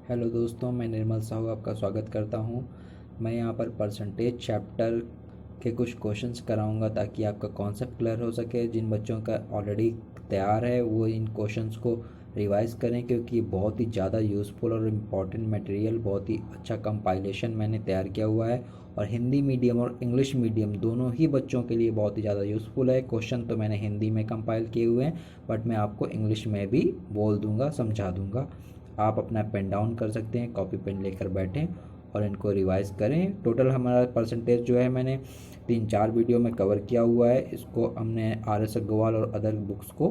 Hello दोस्तों, मैं निर्मल साहू आपका स्वागत करता हूं। मैं यहां पर परसेंटेज चैप्टर के कुछ क्वेश्चंस कराऊंगा ताकि आपका कॉन्सेप्ट क्लियर हो सके। जिन बच्चों का ऑलरेडी तैयार है वो इन क्वेश्चंस को रिवाइज करें, क्योंकि बहुत ही ज़्यादा यूज़फुल और इम्पॉर्टेंट मटेरियल, बहुत ही अच्छा कंपाइलेशन मैंने तैयार किया हुआ है और हिंदी मीडियम और इंग्लिश मीडियम दोनों ही बच्चों के लिए बहुत ही ज़्यादा यूज़फुल है। क्वेश्चन तो मैंने हिंदी में कंपाइल किए हुए हैं, बट मैं आपको इंग्लिश में भी बोल दूंगा, समझा दूंगा। आप अपना पेन डाउन कर सकते हैं, कॉपी पेन लेकर बैठें और इनको रिवाइज करें। टोटल हमारा परसेंटेज जो है मैंने 3-4 वीडियो में कवर किया हुआ है। इसको हमने RS अग्रवाल और अदर बुक्स को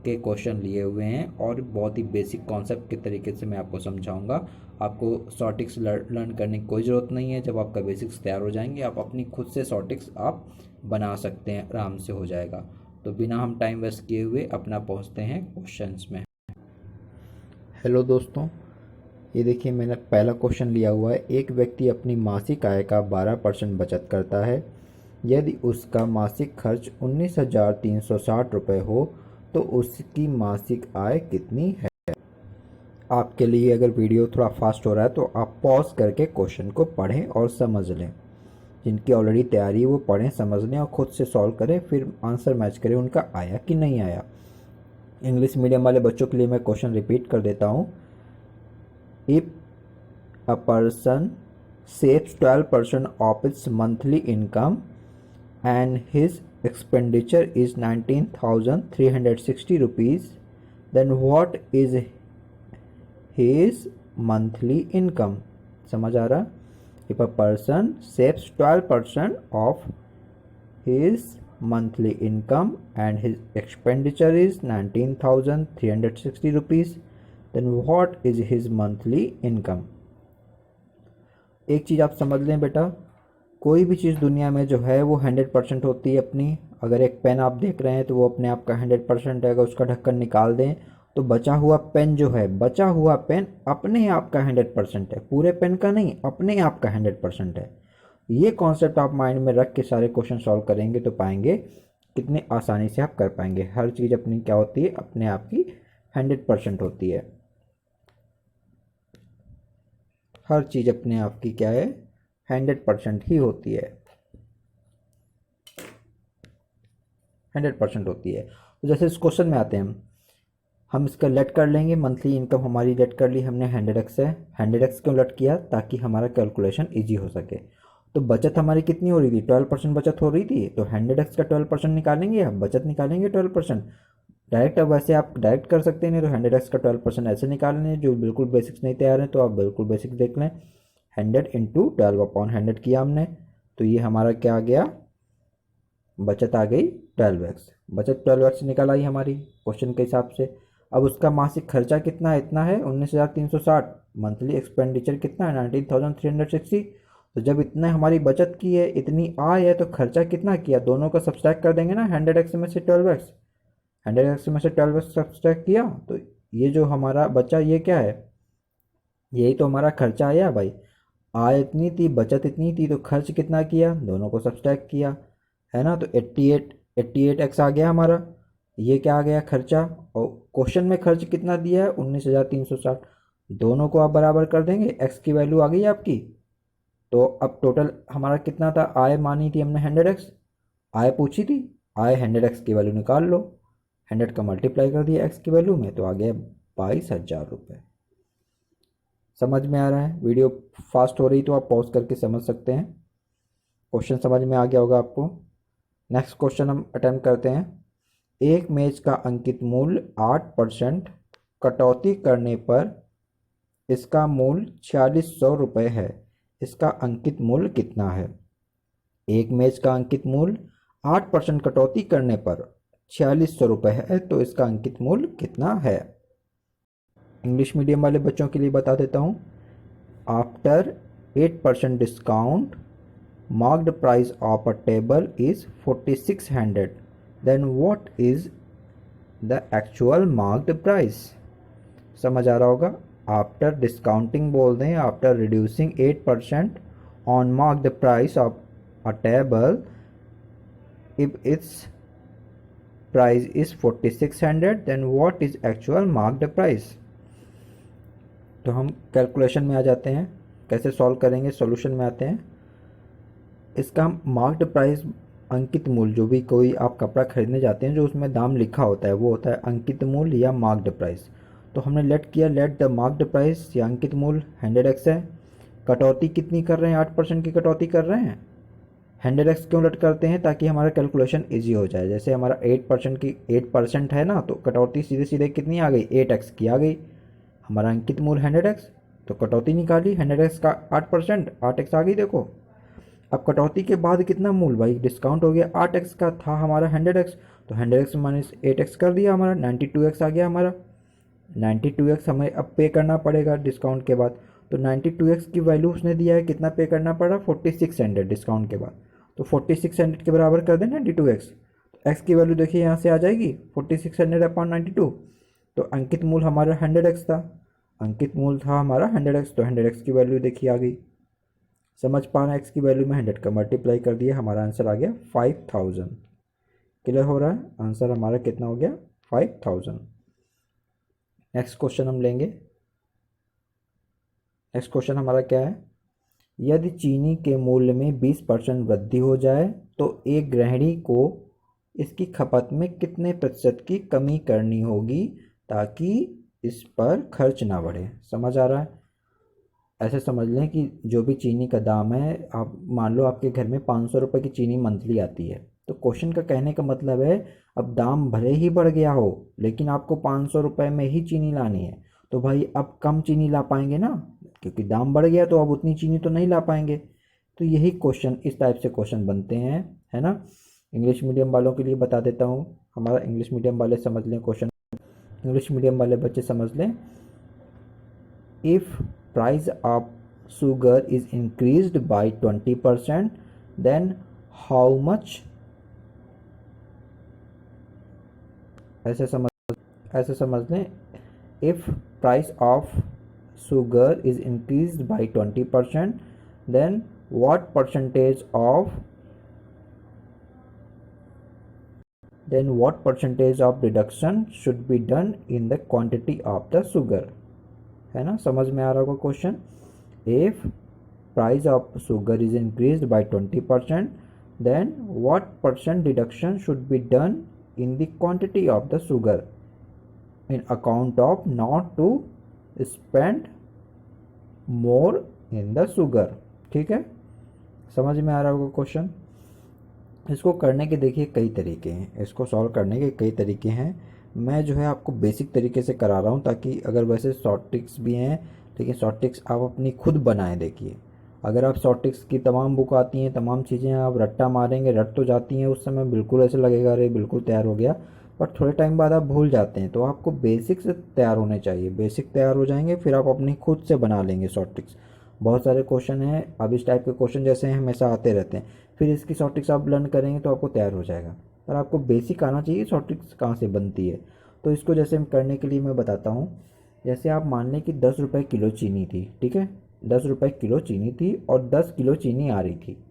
के क्वेश्चन लिए हुए हैं और बहुत ही बेसिक कॉन्सेप्ट के तरीके से मैं आपको समझाऊंगा। आपको शॉर्टिक्स लर्न करने की कोई ज़रूरत नहीं है। जब आपका बेसिक्स तैयार हो जाएंगे, आप अपनी खुद से शॉर्टिक्स आप बना सकते हैं, आराम से हो जाएगा। तो बिना हम टाइम वेस्ट किए हुए अपना पहुंचते हैं क्वेश्चंस में। हेलो दोस्तों, ये देखिए मैंने पहला क्वेश्चन लिया हुआ है। एक व्यक्ति अपनी मासिक आय का 12% बचत करता है। यदि उसका मासिक खर्च 19,360 रुपये हो तो उसकी मासिक आय कितनी है? आपके लिए अगर वीडियो थोड़ा फास्ट हो रहा है तो आप पॉज करके क्वेश्चन को पढ़ें और समझ लें। जिनकी ऑलरेडी तैयारी है वो पढ़ें, समझ लें और खुद से सॉल्व करें, फिर आंसर मैच करें उनका आया कि नहीं आया। इंग्लिश मीडियम वाले बच्चों के लिए मैं क्वेश्चन रिपीट कर देता हूँ। If a person saves 12% of its monthly income and his expenditure is 19,360 rupees, then what is his monthly income? समझ आ रहा? If a person saves 12% of his monthly income and his expenditure is 19,360 rupees, then what is his monthly income? एक चीज़ आप समझ लें बेटा, कोई भी चीज़ दुनिया में जो है वो 100% होती है अपनी। अगर एक पेन आप देख रहे हैं तो वो अपने आप का 100% है। अगर उसका ढक्कन निकाल दें तो बचा हुआ पेन जो है, बचा हुआ पेन अपने आप का 100% है, पूरे पेन का नहीं, अपने आप का 100% है। ये कॉन्सेप्ट आप माइंड में रख के सारे क्वेश्चन सॉल्व करेंगे तो पाएंगे कितने आसानी से आप कर पाएंगे। हर चीज़ अपनी क्या होती है, अपने आप की 100% होती है। हर चीज़ अपने आप की क्या है, 100% ही होती है, 100% होती है। तो जैसे इस क्वेश्चन में आते हैं हम इसका लेट कर लेंगे। मंथली इनकम हमारी लेट कर ली हमने, 100x है। 100x क्यों लेट किया? ताकि हमारा कैलकुलेशन ईजी हो सके। तो बचत हमारी कितनी हो रही थी? 12% बचत हो रही थी। तो 100x का 12% निकालेंगे, आप बचत निकालेंगे 12%। डायरेक्ट अब वैसे आप डायरेक्ट कर सकते हैं, नहीं तो 100x का 12% ऐसे निकाल लें। जो बिल्कुल बेसिक्स नहीं तैयार हैं तो आप बिल्कुल बेसिक्स देख लें। 100 इंटू 12/100 किया हमने, तो ये हमारा क्या आ गया, बचत आ गई 12x। बचत 12x निकल आई हमारी क्वेश्चन के हिसाब से। अब उसका मासिक खर्चा कितना है? इतना है 19,360। मंथली एक्सपेंडिचर कितना है? 19,360। तो जब इतना हमारी बचत की है, इतनी आय है, तो खर्चा कितना किया? दोनों का सब्सट्रैक्ट कर देंगे ना, 100x में से 12x। 100x में से 12x सब्सट्रैक्ट किया तो ये जो हमारा बचा ये क्या है? यही तो हमारा खर्चा आया भाई। आय इतनी थी, बचत इतनी थी, तो खर्च कितना किया? दोनों को सब्सट्रैक्ट किया, है ना। तो 88x आ गया हमारा। ये क्या आ गया? खर्चा। और क्वेश्चन में खर्च कितना दिया है? 19,360। दोनों को आप बराबर कर देंगे, x की वैल्यू आ गई आपकी। तो अब टोटल हमारा कितना था? आय मानी थी हमने 100x, आय पूछी थी, आय 100x की वैल्यू निकाल लो। 100 का मल्टीप्लाई कर दिया x की वैल्यू में, तो आ गया 22,000 रुपये। समझ में आ रहा है? वीडियो फास्ट हो रही तो आप पॉज करके समझ सकते हैं। क्वेश्चन समझ में आ गया होगा आपको। नेक्स्ट क्वेश्चन हम अटेम्प्ट करते हैं। एक मेज का अंकित मूल्य 8% कटौती करने पर इसका मूल्य 4600 रुपये है। इसका अंकित मूल्य कितना है? एक मेज का अंकित मूल्य 8% कटौती करने पर 4600 रुपये है, तो इसका अंकित मूल्य कितना है? इंग्लिश मीडियम वाले बच्चों के लिए बता देता हूँ। After 8% discount, marked price of a table is 4600, then what is the actual marked price? समझ आ रहा होगा। आफ्टर डिस्काउंटिंग बोल दें, after reducing 8% on marked price of a table, if its price is 4600, then what is actual marked price? तो हम calculation में आ जाते हैं, कैसे सॉल्व करेंगे, सॉल्यूशन में आते हैं। इसका हम मार्क्ड प्राइस, अंकित मूल्य, जो भी कोई आप कपड़ा खरीदने जाते हैं जो उसमें दाम लिखा होता है वो होता है अंकित मूल्य या मार्क्ड प्राइस। तो हमने लेट किया, लेट द मार्क्ड प्राइस या अंकित मूल्य 100x है। कटौती कितनी कर रहे हैं, 8% की कटौती कर रहे हैं। 100x क्यों लेट करते हैं, ताकि हमारा कैलकुलेशन ईजी हो जाए। जैसे हमारा 8% है ना, तो कटौती सीधे सीधे कितनी आ गई, 8x की आ गई। हमारा अंकित मूल्य 100x, तो कटौती निकाली 100x का 8%, 8x आ गई देखो। अब कटौती के बाद कितना मूल भाई, डिस्काउंट हो गया, 8x का था हमारा 100x, तो 100x माइनस 8x कर दिया, हमारा 92x आ गया हमारा। 92x हमें अब पे करना पड़ेगा डिस्काउंट के बाद। तो 92x की वैल्यू उसने दिया है, कितना पे करना पड़ा, 4600 डिस्काउंट के बाद। तो 4600 के बराबर कर दें 92x, तो x की वैल्यू देखिए यहाँ से आ जाएगी 4600/92। तो अंकित मूल्य हमारा 100x था, अंकित मूल्य था हमारा 100x, तो 100x की वैल्यू देखिए आ गई। समझ पा रहे हैं, एक्स की वैल्यू में 100 का मल्टीप्लाई कर दिया, हमारा आंसर आ गया 5000। क्लियर हो रहा है, आंसर हमारा कितना हो गया, 5000। नेक्स्ट क्वेश्चन हम लेंगे। नेक्स्ट क्वेश्चन हमारा क्या है, यदि चीनी के मूल्य में 20% वृद्धि हो जाए तो एक गृहिणी को इसकी खपत में कितने प्रतिशत की कमी करनी होगी ताकि इस पर खर्च ना बढ़े। समझ आ रहा है, ऐसे समझ लें कि जो भी चीनी का दाम है, आप मान लो आपके घर में 500 रुपये की चीनी मंथली आती है, तो क्वेश्चन का कहने का मतलब है अब दाम भले ही बढ़ गया हो लेकिन आपको 500 रुपये में ही चीनी लानी है, तो भाई अब कम चीनी ला पाएंगे ना, क्योंकि दाम बढ़ गया तो अब उतनी चीनी तो नहीं ला पाएंगे। तो यही क्वेश्चन, इस टाइप से क्वेश्चन बनते हैं, है ना। इंग्लिश मीडियम वालों के लिए बता देता हूँ, हमारा इंग्लिश मीडियम वाले समझ लें क्वेश्चन, इंग्लिश मीडियम वाले बच्चे समझ लें। If price of sugar is increased by 20%, then how much, ऐसे समझ लें, if price of sugar is increased by 20%, then what percentage of reduction should be done in the quantity of the sugar, है ना। समझ में आ रहा होगा question. If price of sugar is increased by 20%, then what percent deduction should be done in the quantity of the sugar in account of not to spend more in the sugar. ठीक है, समझ में आ रहा होगा question. इसको करने के देखिए कई तरीके हैं, इसको सॉल्व करने के कई तरीके हैं। मैं जो है आपको बेसिक तरीके से करा रहा हूँ, ताकि अगर वैसे शॉर्ट ट्रिक्स भी हैं लेकिन शॉर्ट ट्रिक्स आप अपनी खुद बनाएं। देखिए अगर आप शॉर्ट ट्रिक्स की तमाम बुक आती हैं, तमाम चीज़ें आप रट्टा मारेंगे, रट तो जाती हैं, उस समय बिल्कुल ऐसे लगेगा अरे बिल्कुल तैयार हो गया, बट थोड़े टाइम बाद आप भूल जाते हैं। तो आपको बेसिक से तैयार होने चाहिए, बेसिक तैयार हो जाएंगे फिर आप अपनी खुद से बना लेंगे शॉर्ट ट्रिक्स। बहुत सारे क्वेश्चन हैं, अब इस टाइप के क्वेश्चन जैसे हैं हमेशा आते रहते हैं, फिर इसकी शॉर्ट ट्रिक्स आप लर्न करेंगे तो आपको तैयार हो जाएगा। पर आपको बेसिक आना चाहिए शॉर्ट ट्रिक्स कहाँ से बनती है। तो इसको जैसे हम करने के लिए मैं बताता हूँ। जैसे आप मान लें कि 10 रुपये किलो चीनी थी, ठीक है, 10 रुपये किलो चीनी थी और 10 किलो चीनी आ रही थी।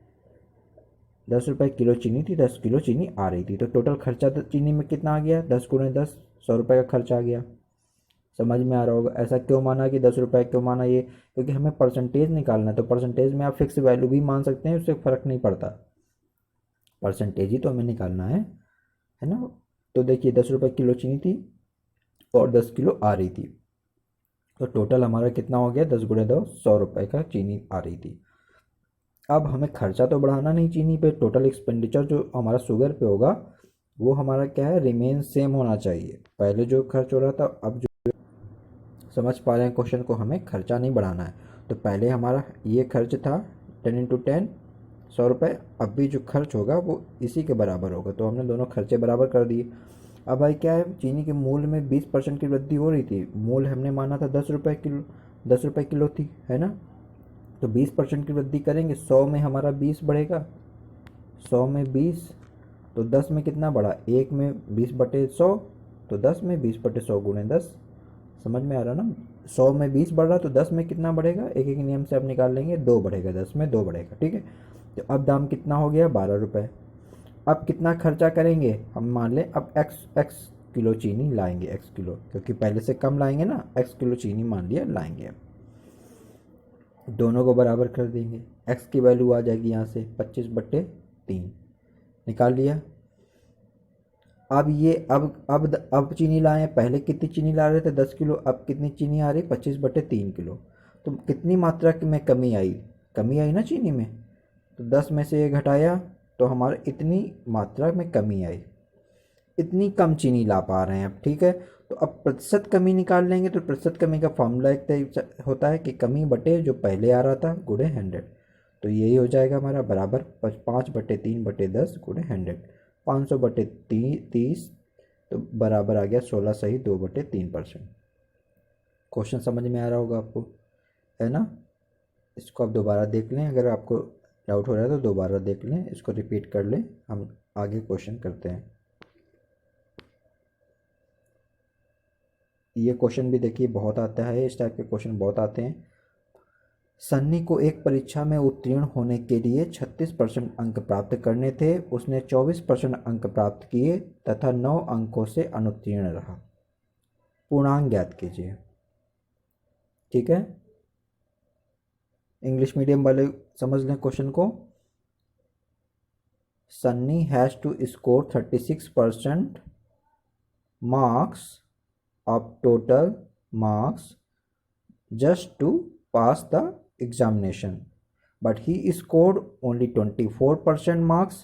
10 रुपये किलो चीनी थी, 10 किलो चीनी आ रही थी, तो टोटल खर्चा चीनी में कितना आ गया, 10 गुणे 10, 100 रुपये का खर्चा आ गया। समझ में आ रहा होगा। ऐसा क्यों माना कि 10 रुपये क्यों माना, ये क्योंकि हमें परसेंटेज निकालना है। तो परसेंटेज में आप फिक्स वैल्यू भी मान सकते हैं, उससे फ़र्क नहीं पड़ता, परसेंटेज ही तो हमें निकालना है ना। तो देखिए 10 रुपये किलो चीनी थी और 10 किलो आ रही थी, तो टोटल हमारा कितना हो गया, 10 गुणे 2, 100 रुपये का चीनी आ रही थी। अब हमें खर्चा तो बढ़ाना नहीं चीनी पे, टोटल एक्सपेंडिचर जो हमारा शुगर पे होगा वो हमारा क्या है, रिमेन सेम होना चाहिए। पहले जो खर्च हो रहा था अब जो, समझ पा रहे हैं क्वेश्चन को, हमें खर्चा नहीं बढ़ाना है। तो पहले हमारा ये खर्च था 10 × 10 100 रुपये, अब भी जो खर्च होगा वो इसी के बराबर होगा, तो हमने दोनों खर्चे बराबर कर दिए। अब भाई क्या है, चीनी के मूल्य में 20% की वृद्धि हो रही थी, मूल्य हमने माना था 10 रुपये किलो, 10 रुपये किलो थी, है ना। तो 20% की वृद्धि करेंगे, 100 में हमारा 20 बढ़ेगा, 100 में 20, तो 10 में कितना बढ़ा, 1 में 20/100, तो 10 में 20/100 गुणे 10। समझ में आ रहा ना, 100 में 20 बढ़ रहा, तो 10 में कितना बढ़ेगा, एक एक नियम से आप निकाल लेंगे, 2 बढ़ेगा, 10 में 2 बढ़ेगा, ठीक है। तो अब दाम कितना हो गया, 12 रुपये। अब कितना खर्चा करेंगे, हम मान लें अब x किलो चीनी लाएंगे, x किलो, क्योंकि पहले से कम लाएंगे ना, x किलो चीनी मान लिया लाएंगे। दोनों को बराबर कर देंगे, एक्स की वैल्यू आ जाएगी यहाँ से 25/3, निकाल लिया। अब ये अब चीनी लाए हैं, पहले कितनी चीनी ला रहे थे 10 किलो, अब कितनी चीनी आ रही 25/3 किलो। तो कितनी मात्रा में कमी आई ना चीनी में, तो 10 में से ये घटाया तो हमारा इतनी मात्रा में कमी आई, इतनी कम चीनी ला पा रहे हैं अब, ठीक है। तो अब प्रतिशत कमी निकाल लेंगे, तो प्रतिशत कमी का फॉर्मूला एक होता है कि कमी बटे जो पहले आ रहा था गुणे 100। तो यही हो जाएगा हमारा बराबर 5/3/10 गुणे 100, 500/30, तो बराबर आ गया 16 सही 2/3%। क्वेश्चन समझ में आ रहा होगा आपको, है ना। इसको आप दोबारा देख लें, अगर आपको डाउट हो रहा है तो दोबारा देख लें, इसको रिपीट कर लें, हम आगे क्वेश्चन करते हैं। ये क्वेश्चन भी देखिए बहुत आता है, इस टाइप के क्वेश्चन बहुत आते हैं। सन्नी को एक परीक्षा में उत्तीर्ण होने के लिए 36% अंक प्राप्त करने थे, उसने 24% अंक प्राप्त किए तथा 9 अंकों से अनुत्तीर्ण रहा। पूर्णांक ज्ञात कीजिए, ठीक है। इंग्लिश मीडियम वाले समझ लें क्वेश्चन को। Sunny has to score 36% marks of total marks just to pass the examination, but he scored only 24% marks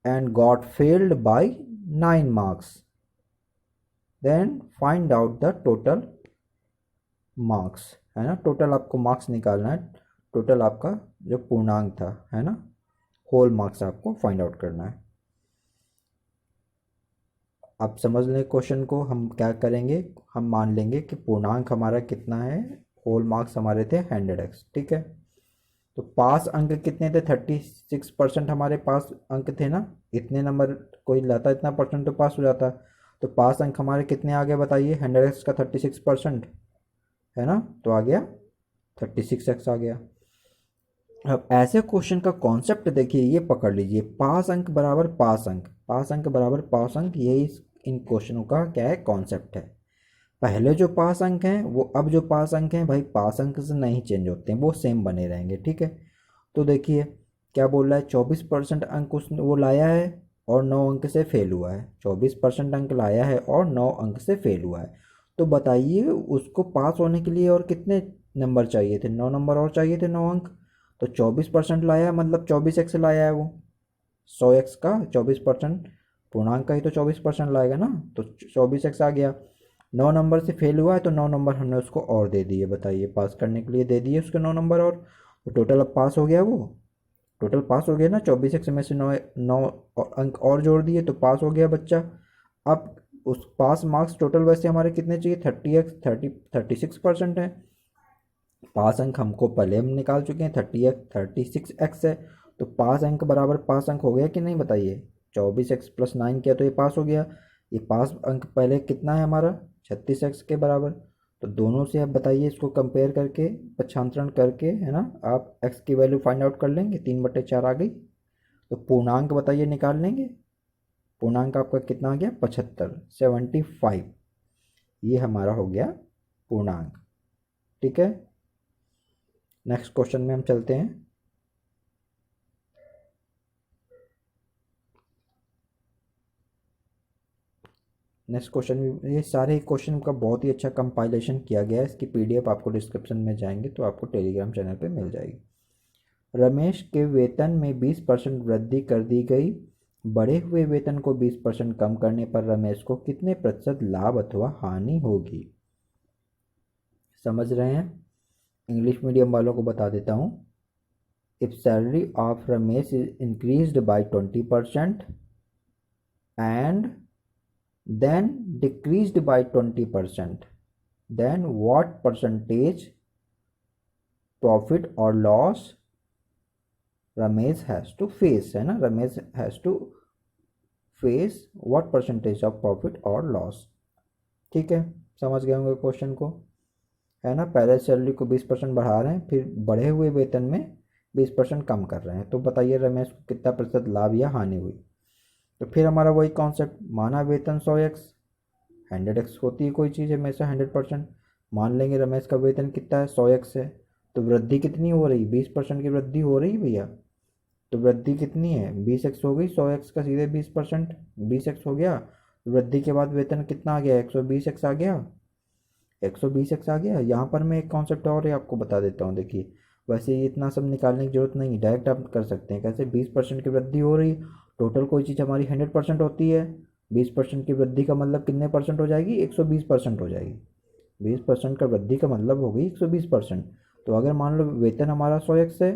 and got failed by 9 marks. Then find out the total marks, है ना। Total आपको marks निकालना है, total आपका जो पूर्णांक था, है ना, होल मार्क्स आपको फाइंड आउट करना है। आप समझ लें क्वेश्चन को, हम क्या करेंगे, हम मान लेंगे कि पूर्णांक हमारा कितना है, होल मार्क्स हमारे थे 100x, ठीक है। तो पास अंक कितने थे, 36% हमारे पास अंक थे ना, इतने नंबर कोई लाता इतना परसेंट तो पास हो जाता। तो पास अंक हमारे कितने आ गए बताइए, 100x का 36%, है ना, तो आ गया 36x आ गया। अब ऐसे क्वेश्चन का कॉन्सेप्ट देखिए, ये पकड़ लीजिए, पास अंक बराबर पास अंक, पास अंक बराबर पास अंक, यही इन क्वेश्चनों का क्या है, कॉन्सेप्ट है। पहले जो पास अंक हैं वो अब जो पास अंक हैं भाई पास अंक से नहीं चेंज होते हैं, वो सेम बने रहेंगे, ठीक है। तो देखिए क्या बोल रहा है, 24% अंक उसने वो लाया है और 9 अंक से फेल हुआ है, 24% अंक लाया है और 9 अंक से फेल हुआ है। तो बताइए उसको पास होने के लिए और कितने नंबर चाहिए थे, 9 नंबर और चाहिए थे, 9 अंक। तो 24% लाया है मतलब 24x लाया है वो, 100x का 24%, पूर्णांक का ही तो 24% लाएगा ना, तो 24x आ गया। 9 नंबर से फेल हुआ है तो 9 नंबर हमने उसको और दे दिए, बताइए पास करने के लिए दे दिए उसके 9 नंबर और, तो टोटल अब पास हो गया वो, टोटल पास हो गया ना, 24x में से 9 अंक और जोड़ दिए तो पास हो गया बच्चा। अब उस पास मार्क्स टोटल वैसे हमारे कितने चाहिए, 36% है, पास अंक हमको पहले हम निकाल चुके हैं, 36x है। तो पास अंक बराबर पास अंक हो गया कि नहीं बताइए, 24x + 9 किया तो ये पास हो गया। ये पास अंक पहले कितना है हमारा, 36x के बराबर। तो दोनों से आप बताइए इसको कंपेयर करके, पक्षांतरण करके, है ना, आप x की वैल्यू फाइंड आउट कर लेंगे, 3/4 आ गई। तो पूर्णांक बताइए निकाल लेंगे, पूर्णांक आपका कितना आ गया, 75, 75, ये हमारा हो गया पूर्णांक, ठीक है। नेक्स्ट क्वेश्चन में हम चलते हैं। नेक्स्ट क्वेश्चन में ये सारे क्वेश्चन का बहुत ही अच्छा कंपाइलेशन किया गया है, इसकी पीडीएफ आपको डिस्क्रिप्शन में जाएंगे तो आपको टेलीग्राम चैनल पे मिल जाएगी। रमेश के वेतन में 20% वृद्धि कर दी गई, बढ़े हुए वेतन को 20% कम करने पर रमेश को कितने प्रतिशत लाभ अथवा हानि होगी। समझ रहे हैं, इंग्लिश मीडियम वालों को बता देता हूँ। If salary of Ramesh is increased by 20% and then decreased by 20%, then what percentage profit or loss Ramesh has to face, है ना, Ramesh has to face what percentage of profit or loss, ठीक है। समझ गए होंगे क्वेश्चन को, है ना। पहले सैलरी को 20% बढ़ा रहे हैं, फिर बढ़े हुए वेतन में 20% कम कर रहे हैं, तो बताइए रमेश को कितना प्रतिशत लाभ या हानि हुई। तो फिर हमारा वही कॉन्सेप्ट, माना वेतन 100x, 100x होती है कोई चीज़ हमेशा 100%, मान लेंगे रमेश का वेतन कितना है 100x है, तो वृद्धि कितनी हो रही, 20% की वृद्धि हो रही भैया। तो वृद्धि कितनी है, 20x हो गई, 100x का सीधे 20%, 20x हो गया। वृद्धि के बाद वेतन कितना आ गया, 120x आ गया, 120x आ गया। यहाँ पर मैं एक कॉन्सेप्ट और है आपको बता देता हूँ, देखिए वैसे ये इतना सब निकालने की जरूरत नहीं, डायरेक्ट आप कर सकते हैं। कैसे, 20% की वृद्धि हो रही, टोटल कोई चीज़ हमारी 100% होती है, 20% की वृद्धि का मतलब कितने परसेंट हो जाएगी, 120% हो जाएगी। 20% का वृद्धि का मतलब हो गई 120%। तो अगर मान लो वेतन हमारा 100x है,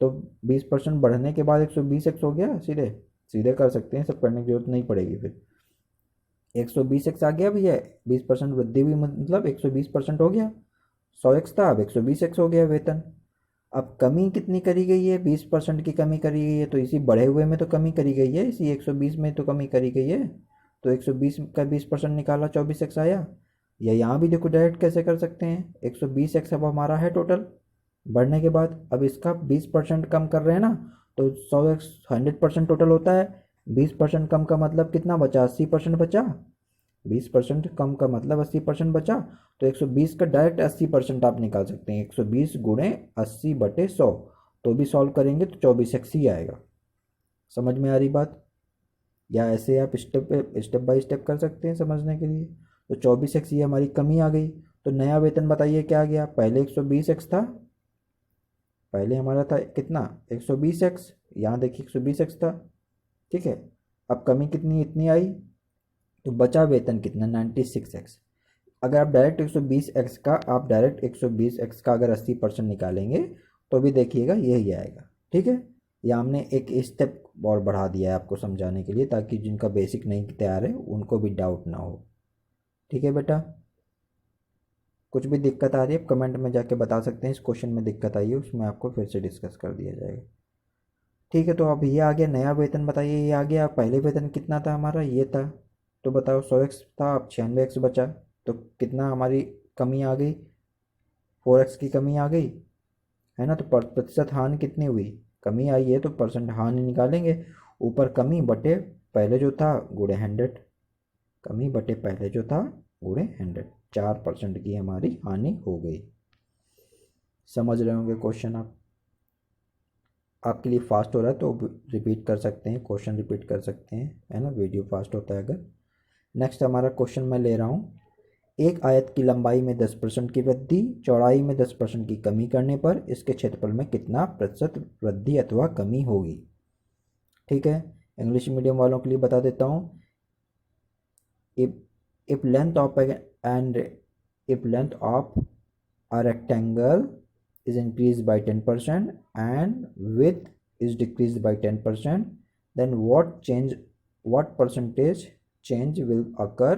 तो 20% बढ़ने के बाद 120x हो गया, सीधे सीधे कर सकते हैं, सब करने की जरूरत नहीं पड़ेगी फिर। 120x आ गया भैया, 20% वृद्धि हुई मतलब 120% हो गया। 100x था, अब 120x हो गया वेतन। अब कमी कितनी करी गई है, 20% की कमी करी गई है, तो इसी बढ़े हुए में तो कमी करी गई है, इसी 120 में तो कमी करी गई है। तो 120 का 20% निकाला, 24x आया। या यहाँ भी देखो डायरेक्ट कैसे कर सकते हैं, 120x अब हमारा है टोटल बढ़ने के बाद, अब इसका 20% कम कर रहे हैं ना, तो 100x 100% टोटल होता है। 20% कम का मतलब कितना बचा, 80% बचा। 20% कम का मतलब 80% बचा। तो 120 का डायरेक्ट 80% आप निकाल सकते हैं, 120 गुणे 80/100। तो भी सॉल्व करेंगे तो 24x ही आएगा। समझ में आ रही बात, या ऐसे आप स्टेप बाय स्टेप कर सकते हैं समझने के लिए। तो 24x ये हमारी कमी आ गई। तो नया वेतन बताइए क्या आ गया, पहले 120x था, पहले हमारा था कितना, 120x, यहाँ देखिए 120x था, ठीक है। अब कमी कितनी, इतनी आई, तो बचा वेतन कितना, 96x। अगर आप डायरेक्ट 120x का, आप डायरेक्ट 120x का अगर 80% निकालेंगे तो भी देखिएगा यही आएगा, ठीक है। या हमने एक स्टेप और बढ़ा दिया है आपको समझाने के लिए, ताकि जिनका बेसिक नहीं तैयार है उनको भी डाउट ना हो, ठीक है बेटा। कुछ भी दिक्कत आ रही है आप कमेंट में जाके बता सकते हैं, इस क्वेश्चन में दिक्कत आई है उसमें आपको फिर से डिस्कस कर दिया जाएगा, ठीक है। तो अब ये आ गया नया वेतन, बताइए ये आ गया, पहले वेतन कितना था हमारा, ये था। तो बताओ 100x था, अब 96x बचा, तो कितना हमारी कमी आ गई, 4x की कमी आ गई, है ना। तो प्रतिशत हानि कितनी हुई, कमी आई है तो परसेंट हानि निकालेंगे, ऊपर कमी बटे पहले जो था गुणे 100, कमी बटे पहले जो था गुणे 100, 4% की हमारी हानि हो गई। समझ रहे होंगे क्वेश्चन आप, आपके लिए फास्ट हो रहा है तो रिपीट कर सकते हैं, क्वेश्चन रिपीट कर सकते हैं, है ना, वीडियो फास्ट होता है अगर। नेक्स्ट हमारा क्वेश्चन मैं ले रहा हूँ, एक आयत की लंबाई में 10% की वृद्धि, चौड़ाई में 10% की कमी करने पर इसके क्षेत्रफल में कितना प्रतिशत वृद्धि अथवा कमी होगी, ठीक है। इंग्लिश मीडियम वालों के लिए बता देता हूँ, if if length of and if length of a rectangle is increased by 10% and width is decreased by 10%, then what percentage change will occur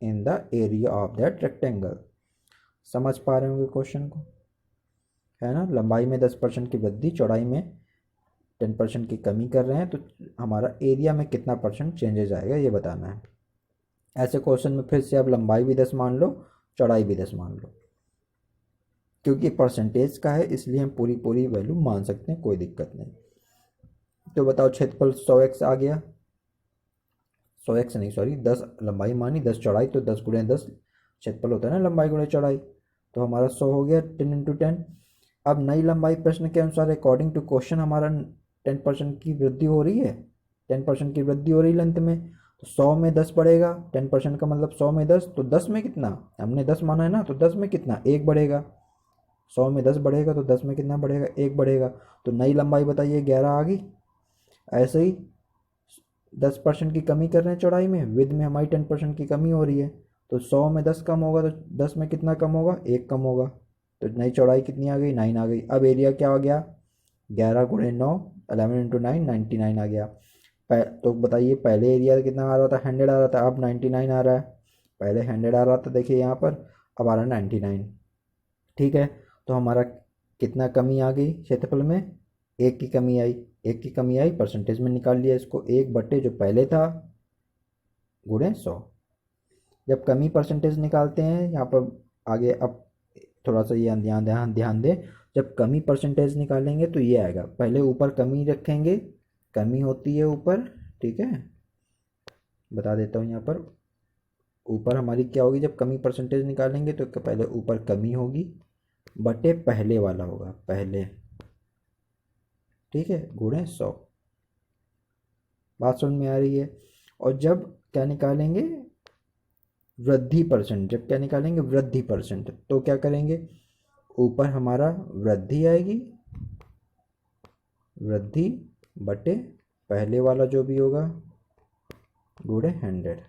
in the area of that rectangle। समझ पा रहे होंगे क्वेश्चन को, है ना। लंबाई में 10% की वृद्धि, चौड़ाई में 10% की कमी कर रहे हैं, तो हमारा एरिया में कितना परसेंट चेंजेस आएगा ये बताना है। ऐसे क्वेश्चन में फिर से आप लंबाई भी 10 मान लो, चौड़ाई भी 10 मान लो, क्योंकि परसेंटेज का है इसलिए हम पूरी पूरी वैल्यू मान सकते हैं, कोई दिक्कत नहीं। तो बताओ क्षेत्रफल 100x आ गया, 100x नहीं सॉरी 10 लंबाई मानी, 10 चौड़ाई, तो 10 गुणे 10 क्षेत्रफल होता है ना, लंबाई गुणे चौड़ाई। तो हमारा 100 हो गया, 10 × 10। अब नई लंबाई प्रश्न के अनुसार अकॉर्डिंग टू क्वेश्चन हमारा 10% की वृद्धि हो रही है, 10% की वृद्धि हो रही लेंथ में। तो 100 में 10 बढ़ेगा, 10% का मतलब 100 में 10, तो 10 में कितना, हमने 10 माना है ना, तो 10 में कितना, 1 बढ़ेगा। 100 में 10 बढ़ेगा तो 10 में कितना बढ़ेगा, 1 बढ़ेगा। तो नई लंबाई बताइए 11 आ गई। ऐसे ही 10% की कमी कर रहे हैं चौड़ाई में, विद में हमारी 10% की कमी हो रही है, तो 100 में 10 कम होगा तो 10 में कितना कम होगा, 1 कम होगा। तो नई चौड़ाई कितनी आ गई, 9 आ गई। अब एरिया क्या आ गया, 11 × 9, 11 × 9, 99 आ गया। तो बताइए पहले एरिया कितना आ रहा था, 100 आ रहा था, अब 99 आ रहा है। पहले 100 आ रहा था देखिए यहाँ पर, अब आ रहा है 99, ठीक है। तो हमारा कितना कमी आ गई क्षेत्रफल में, 1 की कमी आई, 1 की कमी आई, परसेंटेज में निकाल लिया इसको, 1 बटे जो पहले था गुणे 100। जब कमी परसेंटेज निकालते हैं यहाँ पर आगे, अब थोड़ा सा ये ध्यान ध्यान ध्यान दें, जब कमी परसेंटेज निकालेंगे तो ये आएगा, पहले ऊपर कमी रखेंगे, कमी होती है ऊपर, ठीक है। बता देता हूँ यहाँ पर, ऊपर हमारी क्या होगी, जब कमी परसेंटेज निकालेंगे तो पहले ऊपर कमी होगी, बटे पहले वाला होगा, पहले, ठीक है, गुणे 100। बात समझ में आ रही है। और जब क्या निकालेंगे, वृद्धि परसेंट, जब क्या निकालेंगे, वृद्धि परसेंट, तो क्या करेंगे, ऊपर हमारा वृद्धि आएगी, वृद्धि बटे पहले वाला जो भी होगा गुणे 100,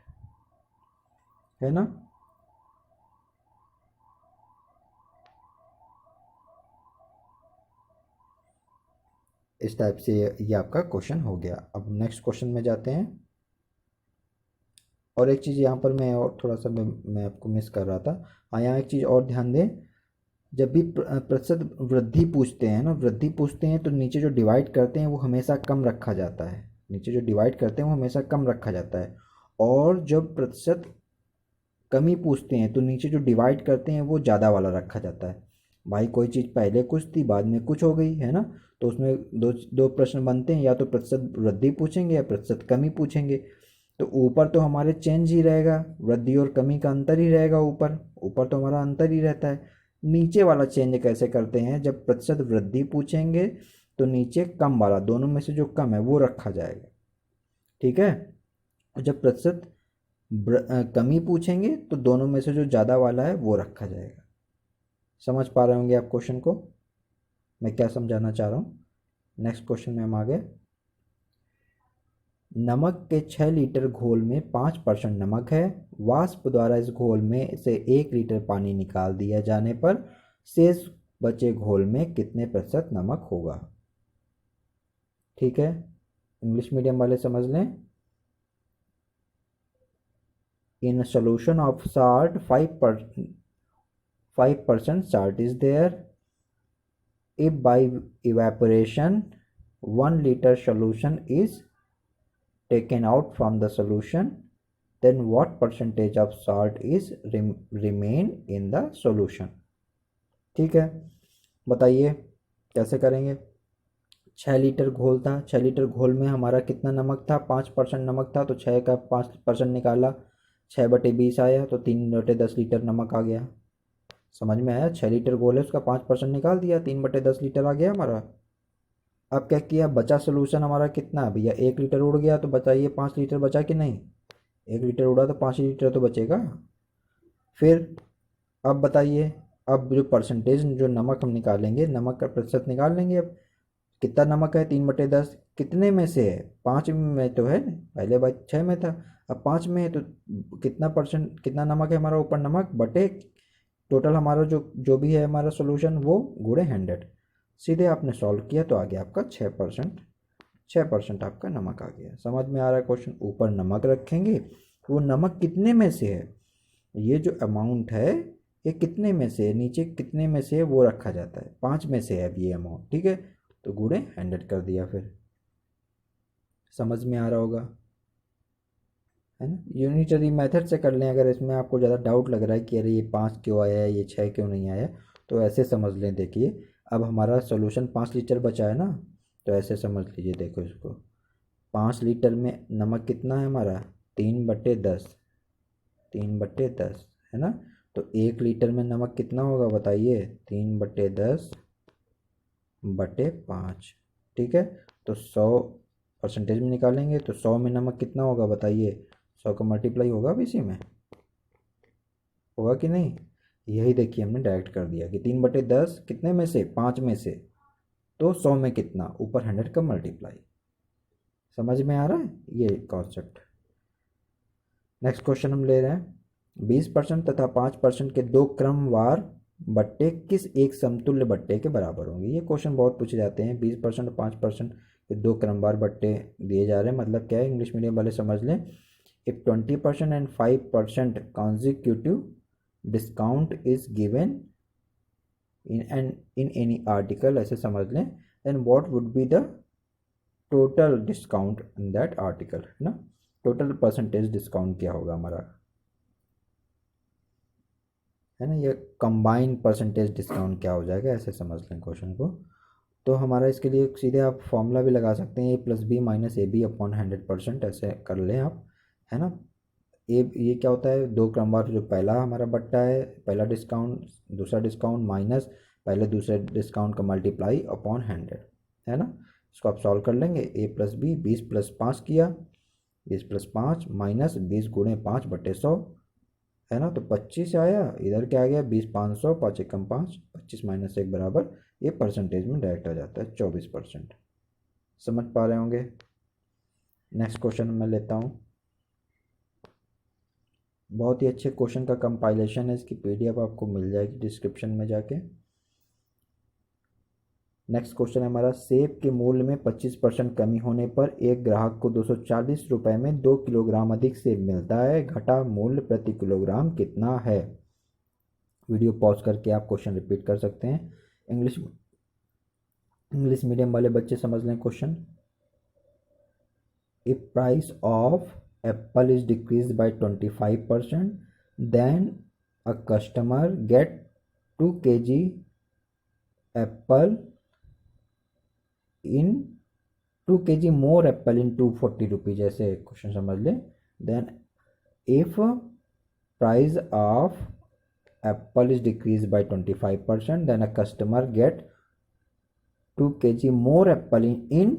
है ना। इस टाइप से ये आपका क्वेश्चन हो गया। अब नेक्स्ट क्वेश्चन में जाते हैं। और एक चीज़ यहाँ पर मैं और थोड़ा सा मैं आपको मिस कर रहा था। हाँ, यहाँ एक चीज़ और ध्यान दें, जब भी प्रतिशत वृद्धि पूछते हैं ना, वृद्धि पूछते हैं तो नीचे जो डिवाइड करते हैं वो हमेशा कम रखा जाता है, नीचे जो डिवाइड करते हैं वो हमेशा कम रखा जाता है। और जब प्रतिशत कमी पूछते हैं तो नीचे जो डिवाइड करते हैं वो ज़्यादा वाला रखा जाता है। भाई कोई चीज़ पहले कुछ थी बाद में कुछ हो गई है ना, तो उसमें दो दो प्रश्न बनते हैं, या तो प्रतिशत वृद्धि पूछेंगे या प्रतिशत कमी पूछेंगे। तो ऊपर तो हमारे चेंज ही रहेगा, वृद्धि और कमी का अंतर ही रहेगा, ऊपर ऊपर तो हमारा अंतर ही रहता है। नीचे वाला चेंज कैसे करते हैं, जब प्रतिशत वृद्धि पूछेंगे तो नीचे कम वाला, दोनों में से जो कम है वो रखा जाएगा, ठीक है। और जब प्रतिशत कमी पूछेंगे तो दोनों में से जो ज़्यादा वाला है वो रखा जाएगा। समझ पा रहे होंगे आप क्वेश्चन को, मैं क्या समझाना चाह रहा हूँ। नेक्स्ट क्वेश्चन में हम आगे। नमक के 6 लीटर घोल में 5% नमक है। वाष्प द्वारा इस घोल में से 1 लीटर पानी निकाल दिया जाने पर शेष बचे घोल में कितने प्रतिशत नमक होगा। ठीक है, इंग्लिश मीडियम वाले समझ लें। In a solution of salt, 5% salt is there. If by evaporation 1 liter solution is taken out from the solution, then what percentage of salt is remain in the solution। ठीक है, बताइए कैसे करेंगे। 6 litre घोल था, 6 लीटर घोल में हमारा कितना नमक था, 5% नमक था, तो 6 का 5% निकाला, 6/20 आया, तो 3/10 लीटर नमक आ गया। समझ में आया, 6 लीटर घोल है उसका 5% निकाल दिया, 3/10 लीटर आ गया हमारा। अब क्या किया, बचा सोल्यूशन हमारा कितना है भैया, 1 लीटर उड़ गया, तो बताइए 5 लीटर बचा कि नहीं, 1 लीटर उड़ा तो 5 लीटर तो बचेगा। फिर अब बताइए, अब जो परसेंटेज, जो नमक हम निकालेंगे, नमक का प्रतिशत निकाल लेंगे। अब कितना नमक है, 3/10, कितने में से है, 5 में तो है, पहले बार 6 में था, अब 5 में है, तो कितना परसेंट, कितना नमक है हमारा ऊपर, नमक बटे टोटल हमारा जो जो भी है हमारा सोल्यूशन वो गुणे 100। सीधे आपने सॉल्व किया तो आ गया आपका 6%, 6% आपका नमक आ गया। समझ में आ रहा है क्वेश्चन। ऊपर नमक रखेंगे, वो नमक कितने में से है, ये जो अमाउंट है ये कितने में से है, नीचे कितने में से है वो रखा जाता है, 5 में से है अब ये अमाउंट, ठीक है, तो गुणे 100 कर दिया। फिर समझ में आ रहा होगा, है ना। यूनिटरी मेथड से कर लें, अगर इसमें आपको ज़्यादा डाउट लग रहा है कि अरे ये 5 क्यों आया है, ये 6 क्यों नहीं आया, तो ऐसे समझ लें। देखिए अब हमारा सोल्यूशन 5 लीटर बचा है ना, तो ऐसे समझ लीजिए, देखो इसको, 5 लीटर में नमक कितना है हमारा, 3/10, 3/10, है ना। तो 1 लीटर में नमक कितना होगा बताइए, 3/10/5, ठीक है। तो 100% में निकालेंगे तो 100 में नमक कितना होगा बताइए, 100 का मल्टीप्लाई होगा अब इसी में, होगा कि नहीं। यही देखिए हमने डायरेक्ट कर दिया कि 3/10 कितने में से, 5 में से, तो 100 में कितना, ऊपर 100 का मल्टीप्लाई। समझ में आ रहा है ये कॉन्सेप्ट। नेक्स्ट क्वेश्चन हम ले रहे हैं। 20% तथा 5% के दो क्रमवार बट्टे किस एक समतुल्य बट्टे के बराबर होंगे। ये क्वेश्चन बहुत पूछे जाते हैं। 20% और 5% के दो क्रमवार बट्टे दिए जा रहे हैं, मतलब क्या है, इंग्लिश मीडियम वाले समझ लें। If 20% and 5% consecutive discount is given in any article, ऐसे समझ लें, then what would be the total discount in that article, है ना। टोटल परसेंटेज डिस्काउंट क्या होगा हमारा, है ना, ये कंबाइंड परसेंटेज डिस्काउंट क्या हो जाएगा, ऐसे समझ लें क्वेश्चन को। तो हमारा इसके लिए सीधे आप फॉर्मूला भी लगा सकते हैं, A+B-AB/100%, ऐसे कर लें आप, है ना। ये क्या होता है, दो क्रमवार जो पहला हमारा बट्टा है, पहला डिस्काउंट, दूसरा डिस्काउंट माइनस पहले दूसरे डिस्काउंट का मल्टीप्लाई अपॉन 100, है ना। इसको आप सॉल्व कर लेंगे। a प्लस बी, 20 प्लस 5 किया, 20 प्लस 5 माइनस 20 गुणे 5/100, है ना। तो 25 आया, इधर क्या आ गया 20 500, 5 एकम 5, 25 माइनस 1 बराबर, ये परसेंटेज में डायरेक्ट आ जाता है 24%। समझ पा रहे होंगे। नेक्स्ट क्वेश्चन मैं लेता हूँ। बहुत ही अच्छे क्वेश्चन का कंपाइलेशन है, इसकी पीडीएफ आपको मिल जाएगी डिस्क्रिप्शन में जाके। नेक्स्ट क्वेश्चन है हमारा, सेब के मूल्य में 25% कमी होने पर एक ग्राहक को 240 रुपये में 2 किलोग्राम अधिक सेब मिलता है, घटा मूल्य प्रति किलोग्राम कितना है। वीडियो पॉज करके आप क्वेश्चन रिपीट कर सकते हैं। इंग्लिश मीडियम वाले बच्चे समझ लें question. If price of apple is decreased by 25%, then a customer get 2 kg apple in 2 kg more apple in 240 rupees, ऐसे क्वेश्चन समझ ले। then if price of apple is decreased by 25%, then a customer get 2 kg more apple in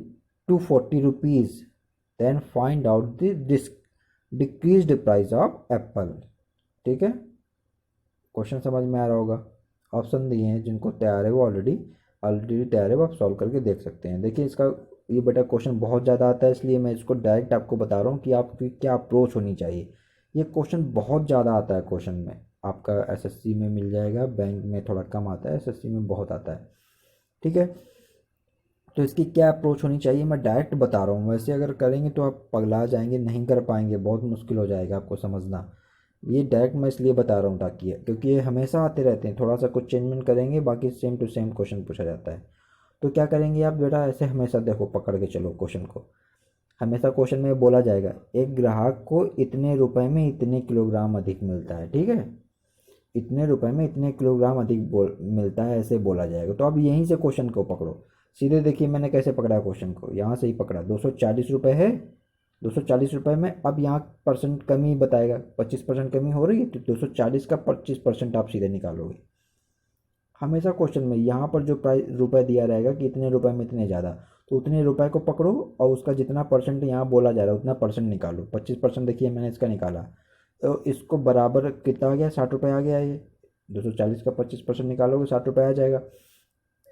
240 rupees, then find out the decreased price of apple। ठीक है, question समझ में आ रहा होगा। ऑप्शन दिए हैं, जिनको तैयार है वो ऑलरेडी तैयार है, वो आप सॉल्व करके देख सकते हैं। देखिए इसका ये बेटा क्वेश्चन बहुत ज़्यादा आता है, इसलिए मैं इसको डायरेक्ट आपको बता रहा हूँ कि आपकी क्या अप्रोच होनी चाहिए। ये क्वेश्चन बहुत ज़्यादा आता है, क्वेश्चन में आपका एसएससी में मिल जाएगा, बैंक में थोड़ा कम आता है, एसएससी में बहुत आता है। ठीक है, तो इसकी क्या अप्रोच होनी चाहिए मैं डायरेक्ट बता रहा हूँ। वैसे अगर करेंगे तो आप पगला जाएंगे, नहीं कर पाएंगे, बहुत मुश्किल हो जाएगा आपको समझना। ये डायरेक्ट मैं इसलिए बता रहा हूँ ताकि, क्योंकि ये हमेशा आते रहते हैं, थोड़ा सा कुछ चेंजमेंट करेंगे, बाकी सेम टू सेम क्वेश्चन पूछा जाता है। तो क्या करेंगे आप बेटा, ऐसे हमेशा देखो पकड़ के चलो क्वेश्चन को। हमेशा क्वेश्चन में बोला जाएगा एक ग्राहक को इतने रुपए में इतने किलोग्राम अधिक मिलता है, ठीक है, इतने रुपए में इतने किलोग्राम अधिक मिलता है, ऐसे बोला जाएगा। तो अब यहीं से क्वेश्चन को पकड़ो सीधे। देखिए मैंने कैसे पकड़ा क्वेश्चन को, यहाँ से ही पकड़ा। 240 रुपये है, 240 रुपये में अब यहाँ परसेंट कमी बताएगा, 25% कमी हो रही है, तो 240 का 25% आप सीधे निकालोगे। हमेशा क्वेश्चन में यहाँ पर जो प्राइस रुपये दिया रहेगा कि इतने रुपए में इतने ज़्यादा, तो उतने रुपए को पकड़ो और उसका जितना परसेंट यहाँ बोला जा रहा है उतना परसेंट निकालो। 25% देखिए मैंने इसका निकाला, तो इसको बराबर कितना आ गया, 60 रुपये आ गया। ये 240 का 25% निकालोगे 60 रुपये आ जाएगा।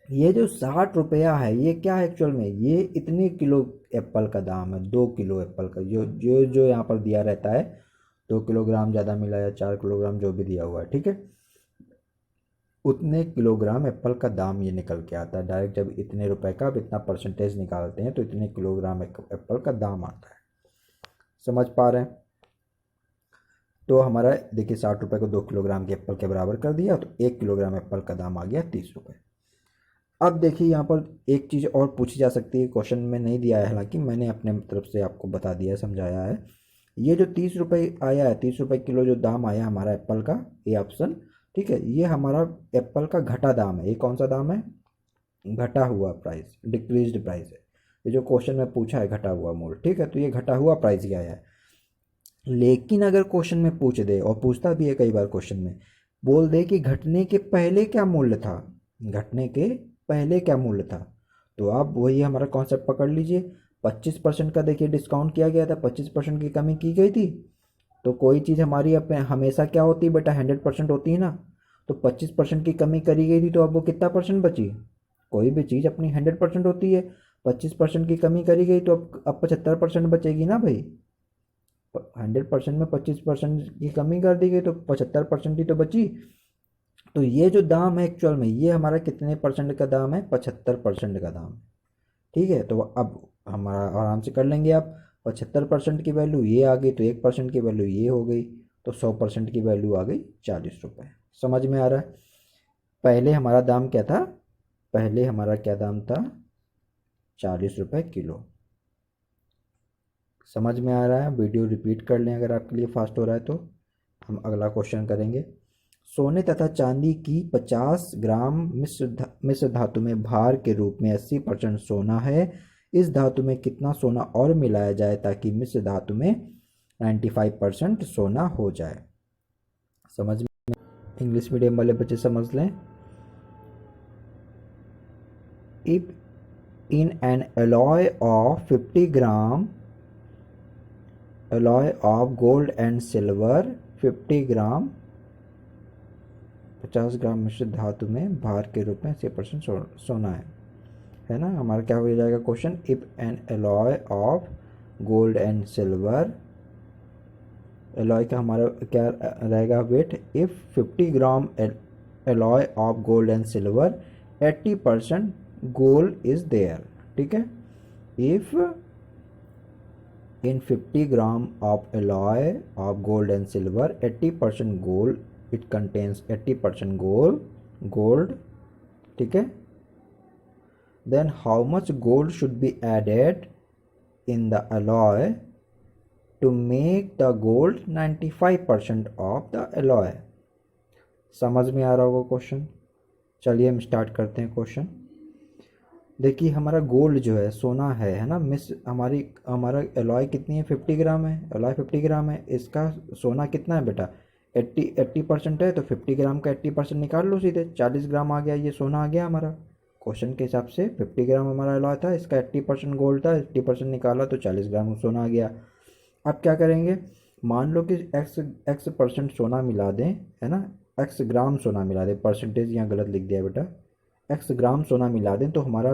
ये जो 60 रुपया है ये क्या है एक्चुअल में, ये इतने किलो एप्पल का दाम है, 2 किलो एप्पल का, जो जो जो यहाँ पर दिया रहता है, 2 किलोग्राम ज़्यादा मिला या 4 किलोग्राम जो भी दिया हुआ है, ठीक है, उतने किलोग्राम एप्पल का दाम ये निकल के आता है डायरेक्ट। जब इतने रुपए का आप इतना परसेंटेज निकालते हैं तो इतने किलोग्राम एप्पल का दाम आता है। समझ पा रहे हैं। तो हमारा देखिए 60 रुपये को 2 किलोग्राम के एप्पल के बराबर कर दिया, तो 1 किलोग्राम एप्पल का दाम आ गया 30 रुपये। अब देखिए यहाँ पर एक चीज़ और पूछी जा सकती है, क्वेश्चन में नहीं दिया है, हालांकि मैंने अपने तरफ से आपको बता दिया है, समझाया है। ये जो 30 रुपये आया है, 30 रुपये किलो जो दाम आया हमारा एप्पल का, ये ऑप्शन, ठीक है, ये हमारा एप्पल का घटा दाम है। ये कौन सा दाम है, घटा हुआ प्राइस, डिक्रीज्ड प्राइस है। ये जो क्वेश्चन में पूछा है घटा हुआ मूल्य, ठीक है, तो ये घटा हुआ प्राइस ही आया है। लेकिन अगर क्वेश्चन में पूछ दे, और पूछता भी है कई बार क्वेश्चन में, बोल दे कि घटने के पहले क्या मूल्य था, घटने के पहले क्या मूल्य था, तो आप वही हमारा कॉन्सेप्ट पकड़ लीजिए। 25% का देखिए डिस्काउंट किया गया था, 25% की कमी की गई थी, तो कोई चीज़ हमारी अपने हमेशा क्या होती है बेटा, 100% होती है ना। तो 25% की कमी करी गई थी, तो अब वो कितना परसेंट बची, कोई भी चीज़ अपनी 100% होती है, 25% की कमी करी गई तो अब 75% बचेगी ना भाई। 100% में 25% की कमी कर दी गई तो 75% ही तो बची। तो ये जो दाम है एक्चुअल में, ये हमारा कितने परसेंट का दाम है, 75% का दाम। ठीक है, तो अब हमारा आराम से कर लेंगे आप। 75% की वैल्यू ये आ गई, तो 1% की वैल्यू ये हो गई, तो 100% की वैल्यू आ गई 40 रुपये। समझ में आ रहा है। पहले हमारा दाम क्या था, पहले हमारा क्या दाम था, 40 रुपये किलो। समझ में आ रहा है। वीडियो रिपीट कर लें अगर आपके लिए फास्ट हो रहा है तो। हम अगला क्वेश्चन करेंगे। सोने तथा चांदी की 50 ग्राम मिश्र धातु में भार के रूप में 80% सोना है। इस धातु में कितना सोना और मिलाया जाए ताकि मिश्र धातु में 95% सोना हो जाए। समझ में, इंग्लिश मीडियम वाले बच्चे समझ लें। if in an alloy of 50 gram alloy of gold and silver 50 ग्राम 50 ग्राम मिश्रित धातु में भार के रूप में 80% सोना है ना। हमारा क्या हो जाएगा question, if an alloy of gold and silver, alloy का हमारा क्या रहेगा weight, if 50 gram alloy of gold and silver 80% gold is there, ठीक है। If in 50 gram of alloy of gold and silver 80% gold, it contains 80% gold, ठीक है। then how much gold should be added in the alloy to make the gold 95% of the alloy। समझ में आ रहा होगा question. चलिए हम start करते हैं क्वेश्चन। देखिए हमारा गोल्ड जो है सोना है ना मिस, हमारा एलॉय कितनी है 50 ग्राम है, एलॉय 50 ग्राम है, इसका सोना कितना है बेटा 80% है, तो 50 ग्राम का 80% निकाल लो सीधे, 40 ग्राम आ गया, ये सोना आ गया हमारा। क्वेश्चन के हिसाब से 50 ग्राम हमारा एलॉय था, इसका 80% गोल्ड था, 80% निकाला तो 40 ग्राम सोना आ गया। अब क्या करेंगे, मान लो कि x% सोना मिला दें, है ना, x ग्राम सोना मिला दें, परसेंटेज यहाँ गलत लिख दिया बेटा, x ग्राम सोना मिला दें तो हमारा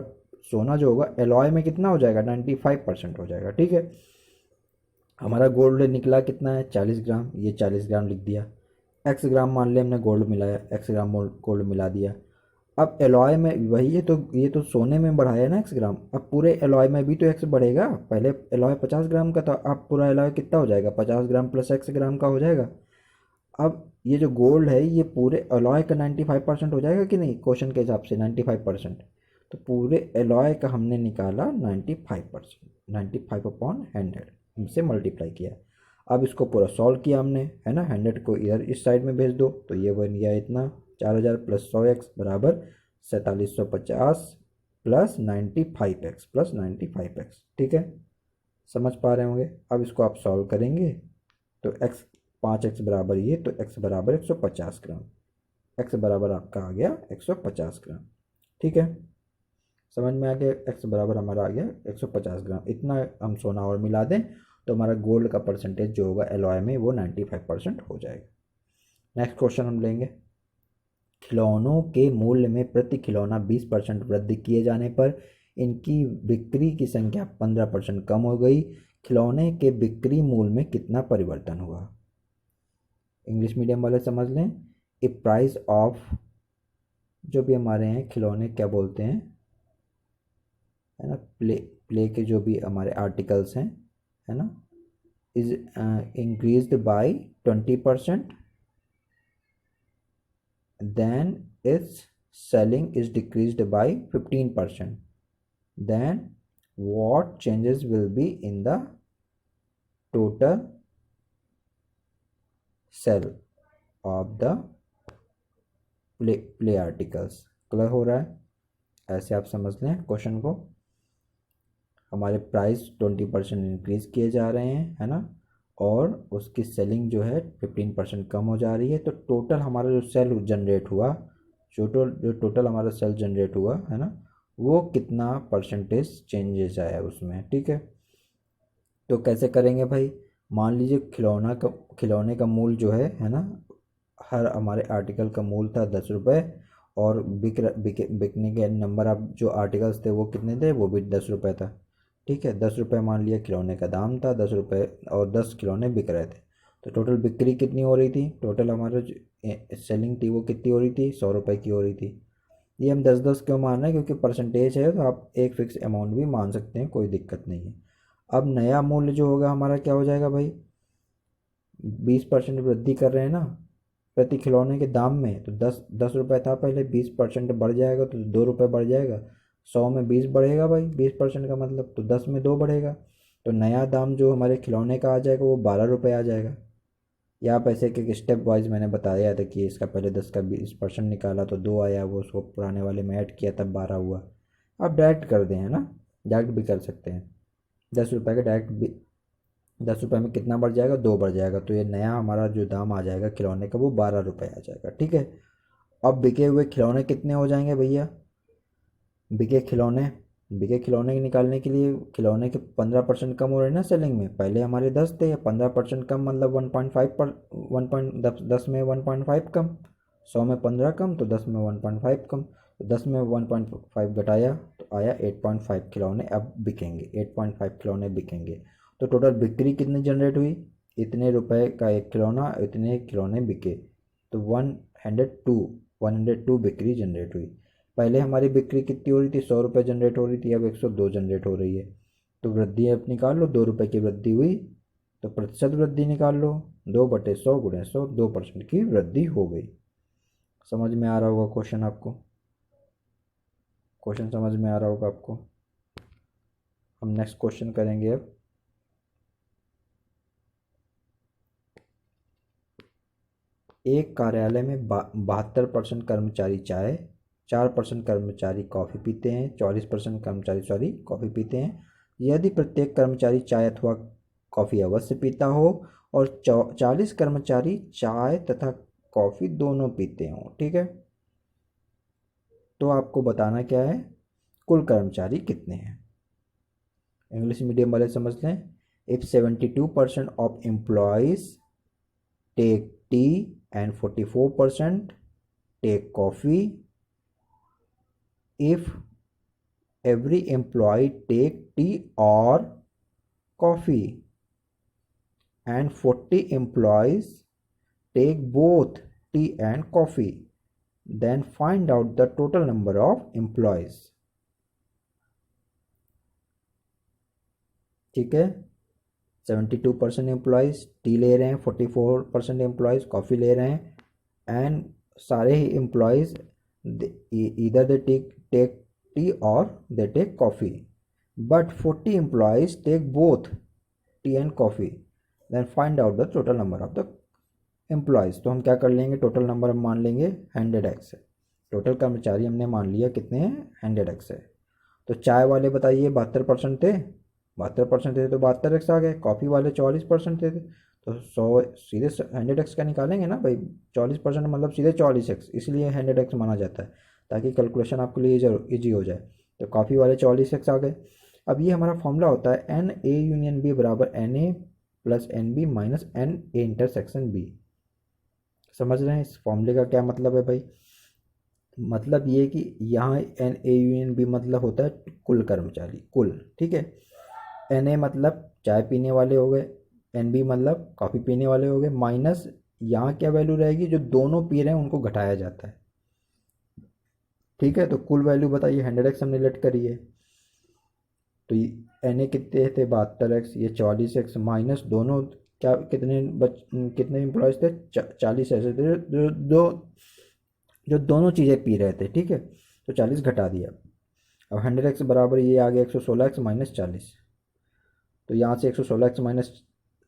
सोना जो होगा एलॉय में कितना हो जाएगा 95% हो जाएगा, ठीक है। हमारा गोल्ड निकला कितना है 40 ग्राम, ये 40 ग्राम लिख दिया, x ग्राम मान ले हमने गोल्ड मिलाया, x ग्राम गोल्ड मिला दिया। अब एलॉय में वही है, तो ये तो सोने में बढ़ाया ना x ग्राम, अब पूरे एलॉय में भी तो x बढ़ेगा, पहले एलॉय 50 ग्राम का था, अब पूरा एलॉय कितना हो जाएगा 50 ग्राम प्लस x ग्राम का हो जाएगा। अब ये जो गोल्ड है ये पूरे एलॉय का 95% हो जाएगा कि नहीं, क्वेश्चन के हिसाब से 95%, तो पूरे एलॉय का हमने निकाला 95%, 95 अपॉन 100 इनसे मल्टीप्लाई किया। अब इसको पूरा सॉल्व किया हमने, है ना, 100 को इधर इस साइड में भेज दो, तो ये बन गया इतना 4000 प्लस 100x बराबर 4750 प्लस 95x प्लस 95x, ठीक है, समझ पा रहे होंगे। अब इसको आप सॉल्व करेंगे तो x 5x बराबर ये, तो x बराबर 150 ग्राम, x बराबर आपका आ गया 150 ग्राम, ठीक है, समझ में आ गया। x बराबर हमारा आ गया 150 ग्राम, इतना हम सोना और मिला दें तो हमारा गोल्ड का परसेंटेज जो होगा एलॉय में वो 95% हो जाएगा। नेक्स्ट क्वेश्चन हम लेंगे, खिलौनों के मूल्य में प्रति खिलौना 20% वृद्धि किए जाने पर इनकी बिक्री की संख्या 15% कम हो गई, खिलौने के बिक्री मूल्य में कितना परिवर्तन हुआ। इंग्लिश मीडियम वाले समझ लें, ए प्राइस ऑफ, जो भी हमारे हैं खिलौने क्या बोलते हैं, है ना, प्ले के जो भी हमारे आर्टिकल्स हैं, है ना, is increased by 20%, then its selling is decreased by 15%, then what changes will be in the total sale of the play articles. Clear हो रहा है, ऐसे आप समझ लें क्वेश्चन को। हमारे प्राइस 20% इंक्रीज़ किए जा रहे हैं, है ना, और उसकी सेलिंग जो है 15% कम हो जा रही है, तो टोटल हमारा जो सेल जनरेट हुआ, जो टोटल हमारा सेल जनरेट हुआ है ना, वो कितना परसेंटेज चेंजेस आया उसमें, ठीक है। तो कैसे करेंगे भाई, मान लीजिए खिलौने का मूल्य जो है ना, हर हमारे आर्टिकल का मूल्य था 10 रुपये, और बिकने के नंबर ऑफ जो आर्टिकल्स थे वो कितने थे, वो भी 10 रुपये था, ठीक है। 10 रुपये मान लिया खिलौने का दाम था, 10 रुपये और 10 खिलौने बिक रहे थे, तो टोटल बिक्री कितनी हो रही थी, टोटल हमारा जो सेलिंग थी वो कितनी हो रही थी 100 रुपये की हो रही थी। ये हम 10-10 क्यों मान रहे हैं, क्योंकि परसेंटेज है, तो आप एक फिक्स अमाउंट भी मान सकते हैं, कोई दिक्कत नहीं है। अब नया मूल्य जो होगा हमारा क्या हो जाएगा भाई, 20% वृद्धि कर रहे हैं ना प्रति खिलौने के दाम में, तो 10 रुपये था पहले, 20% बढ़ जाएगा तो 2 रुपये बढ़ जाएगा, 100 में 20 बढ़ेगा भाई, 20% का मतलब, तो 10 में 2 बढ़ेगा, तो नया दाम जो हमारे खिलौने का आ जाएगा वो 12 रुपये आ जाएगा। या आप ऐसे कि स्टेप वाइज मैंने बताया था कि इसका पहले 10 का 20% निकाला तो 2 आया, वो उसको पुराने वाले में ऐड किया तब 12 हुआ। आप डायरेक्ट कर दें, है ना, डायरेक्ट भी कर सकते हैं, 10 रुपये का डायरेक्ट भी, 10 रुपये में कितना बढ़ जाएगा 2 बढ़ जाएगा, तो ये नया हमारा जो दाम आ जाएगा खिलौने का वो 12 रुपये आ जाएगा, ठीक है। अब बिके हुए खिलौने कितने हो जाएंगे भैया, बिके खिलौने, बिके खिलौने निकालने के लिए खिलौने के 15% कम हो रहे हैं ना सेलिंग में, पहले हमारे 10 थे, 15% कम मतलब 1.5 पर 1.10 में 1.5 कम, 100 में 15 कम तो 10 में 1.5 कम, तो 10 में 1.5 घटाया तो आया 8.5 खिलौने अब बिकेंगे, 8.5 खिलौने बिकेंगे। तो टोटल बिक्री कितनी जनरेट हुई, इतने रुपए का एक खिलौना, इतने खिलौने बिके, तो 102 बिक्री जनरेट हुई। पहले हमारी बिक्री कितनी हो रही थी, 100 रुपये जनरेट हो रही थी, अब 102 जनरेट हो रही है। तो वृद्धि अब निकाल लो, 2 रुपये की वृद्धि हुई, तो प्रतिशत वृद्धि निकाल लो, 2/100 गुणे 100, 2% की वृद्धि हो गई। समझ में आ रहा होगा क्वेश्चन आपको, क्वेश्चन समझ में आ रहा होगा आपको। हम नेक्स्ट क्वेश्चन करेंगे अब। एक कार्यालय में 72% कर्मचारी चाय, 4% कर्मचारी कॉफ़ी पीते हैं, 44% कर्मचारी कॉफ़ी पीते हैं। यदि प्रत्येक कर्मचारी चाय अथवा कॉफ़ी अवश्य पीता हो और 40 कर्मचारी चाय तथा कॉफ़ी दोनों पीते हों, ठीक है, तो आपको बताना क्या है, कुल कर्मचारी कितने हैं। इंग्लिश मीडियम वाले समझ लें। If 72% of employees take tea and 44% take coffee, if every employee take tea or coffee and 40 employees take both tea and coffee, then find out the total number of employees। ठीक है, 72% employees T ले रहे हैं, 44% employees coffee ले रहे हैं, and सारे ही employees either they take tea और they take coffee, but 40 employees take both tea and coffee, then find out the total number of the employees. तो हम क्या कर लेंगे, टोटल नंबर हम मान लेंगे 100x है, टोटल कर्मचारी हमने मान लिया कितने हैं, 100x है। तो चाय वाले बताइए 72% थे, 72% थे तो 72x आ गए, कॉफ़ी वाले 44% थे तो 100 सीधे 100x का निकालेंगे ना भाई, 40% मतलब सीधे 44x, इसलिए 100x माना जाता है ताकि कैलकुलेशन आपके लिए ईजी हो जाए। तो कॉफ़ी वाले 44x आ गए। अब ये हमारा फॉर्मूला होता है एन ए यूनियन बी बराबर n A plus n B minus n A intersection B. समझ रहे हैं इस फॉर्मूले का क्या मतलब है भाई, मतलब ये कि यहाँ एन ए यूनियन बी मतलब होता है कुल कर्मचारी, कुल, ठीक है। एन ए मतलब चाय पीने वाले हो गए, एन बी मतलब कॉफ़ी पीने वाले हो गए, माइनस यहाँ क्या वैल्यू रहेगी, जो दोनों पी रहे हैं उनको घटाया जाता है, ठीक है। तो कुल वैल्यू बताइए, 100x हमने लेट करी है, तो एन ए कितने थे 72x, ये 44x, माइनस दोनों क्या कितने एम्प्लॉयज़ थे 40 ऐसे थे जो दोनों चीज़ें पी रहे थे, ठीक है। तो 40 घटा दिया, अब 100x बराबर ये आ गया 116x माइनस 40, तो यहाँ से 116x माइनस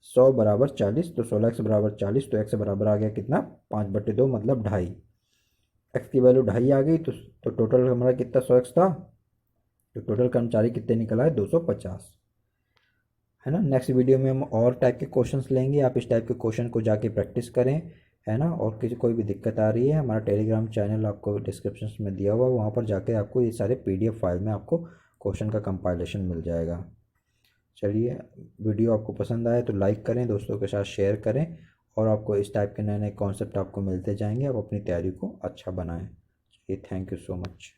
100 बराबर 40, तो 16x बराबर 40, तो x बराबर आ गया कितना 5/2 मतलब 2.5, x की वैल्यू 2.5 आ गई, तो टोटल हमारा कितना 100x था, तो टोटल कर्मचारी कितने निकल आए 250, है ना। नेक्स्ट वीडियो में हम और टाइप के क्वेश्चंस लेंगे, आप इस टाइप के क्वेश्चन को जाके प्रैक्टिस करें, है ना। और किसी कोई भी दिक्कत आ रही है, हमारा टेलीग्राम चैनल आपको डिस्क्रिप्शन में दिया हुआ है, वहाँ पर जाके आपको ये सारे PDF फाइल में आपको क्वेश्चन का कंपाइलेशन मिल जाएगा। चलिए, वीडियो आपको पसंद आए तो लाइक करें, दोस्तों के साथ शेयर करें, और आपको इस टाइप के नए नए कॉन्सेप्ट आपको मिलते जाएंगे, आप अपनी तैयारी को अच्छा बनाएं। चलिए, थैंक यू सो मच।